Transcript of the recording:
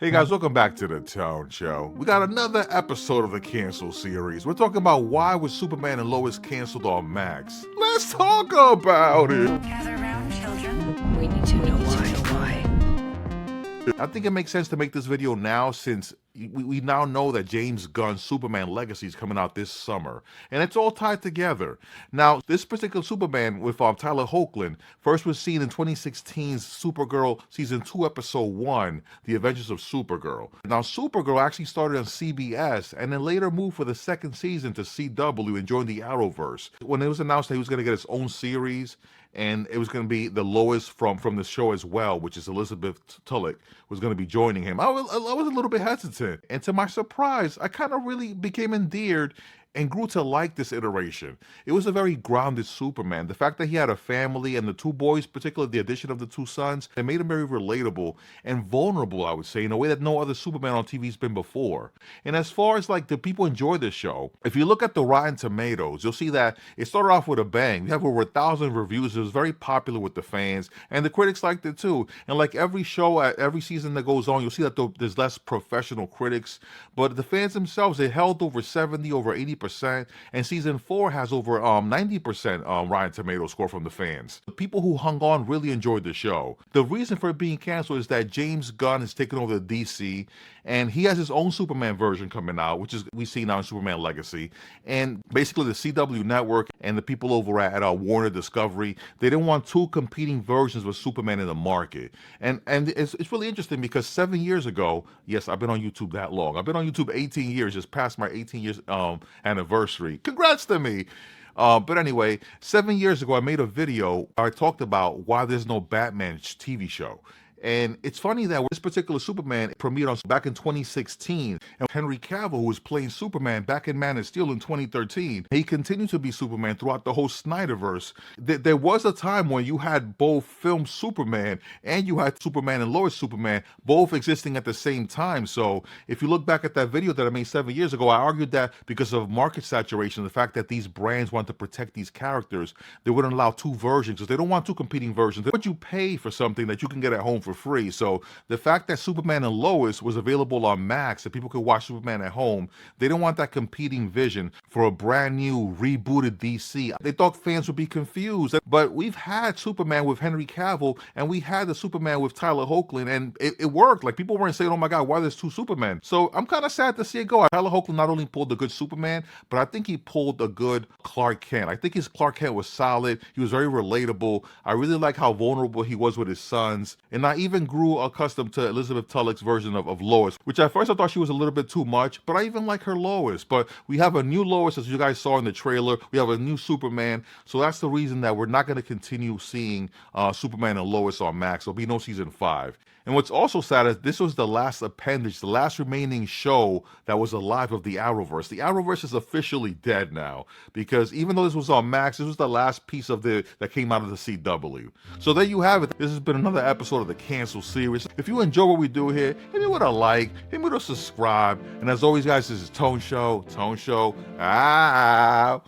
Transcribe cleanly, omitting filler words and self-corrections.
Hey guys, welcome back to the Tone Show. We got another episode of the Cancel series. We're talking about why was Superman and Lois canceled on Max. Let's talk about it. Gather round, children. We need to know why. I think it makes sense to make this video now since we now know that James Gunn's Superman Legacy is coming out this summer. And it's all tied together. Now, this particular Superman with Tyler Hoechlin first was seen in 2016's Supergirl Season 2, Episode 1, The Adventures of Supergirl. Now, Supergirl actually started on CBS and then later moved for the second season to CW and joined the Arrowverse. When it was announced that he was going to get his own series, and it was going to be the Lois from the show as well, which is Elizabeth Tulloch, was going to be joining him. I was a little bit hesitant. And to my surprise, I kind of really became endeared and grew to like this iteration. It was a very grounded Superman. The fact that he had a family and the two boys, particularly the addition of the two sons, it made him very relatable and vulnerable, I would say, in a way that no other Superman on TV's been before. And as far as like the people enjoy this show, if you look at the Rotten Tomatoes, you'll see that it started off with a bang. We have over 1,000 reviews. It was very popular with the fans, and the critics liked it too. And like every show, every season that goes on, you'll see that there's less professional critics, but the fans themselves, they held over 70, over 80%, and season 4 has over 90% Rotten Tomato score from the fans. The people who hung on really enjoyed the show. The reason for it being canceled is that James Gunn has taken over the DC, and he has his own Superman version coming out, which is we see now in Superman Legacy. And basically the CW network and the people over at Warner Discovery, they didn't want two competing versions of Superman in the market. And it's really interesting because 7 years ago, yes, I've been on YouTube that long. I've been on YouTube 18 years, just past my 18 years anniversary. Congrats to me. But anyway, 7 years ago, I made a video. I talked about why there's no Batman TV show. And it's funny that this particular Superman premiered on back in 2016, and Henry Cavill, who was playing Superman back in Man of Steel in 2013, he continued to be Superman throughout the whole Snyderverse. There was a time when you had both film Superman and you had Superman and Lois Superman both existing at the same time. So if you look back at that video that I made 7 years ago, I argued that because of market saturation, the fact that these brands want to protect these characters, they wouldn't allow two versions because they don't want two competing versions. They want you pay for something that you can get at home for free. So the fact that Superman and Lois was available on Max, that people could watch Superman at home, they don't want that competing vision for a brand new rebooted DC. They thought fans would be confused, but we've had Superman with Henry Cavill and we had the Superman with Tyler Hoechlin, and it worked. Like, people weren't saying, oh my God, why there's two Supermen? So I'm kind of sad to see it go. Tyler Hoechlin not only pulled a good Superman, but I think he pulled a good Clark Kent. I think his Clark Kent was solid. He was very relatable. I really like how vulnerable he was with his sons. And I even grew accustomed to Elizabeth Tulloch's version of Lois, which at first I thought she was a little bit too much, but I even like her Lois. But we have a new Lois, as you guys saw in the trailer. We have a new Superman. So that's the reason that we're not going to continue seeing Superman and Lois on Max. There'll be no season 5. And what's also sad is this was the last appendage, the last remaining show that was alive of the Arrowverse. The Arrowverse is officially dead now, because even though this was on Max, this was the last piece of that came out of the CW. So there you have it. This has been another episode of the Cancel series. If you enjoy what we do here, hit me with a like, hit me with a subscribe. And as always, guys, this is Tone Show. Out.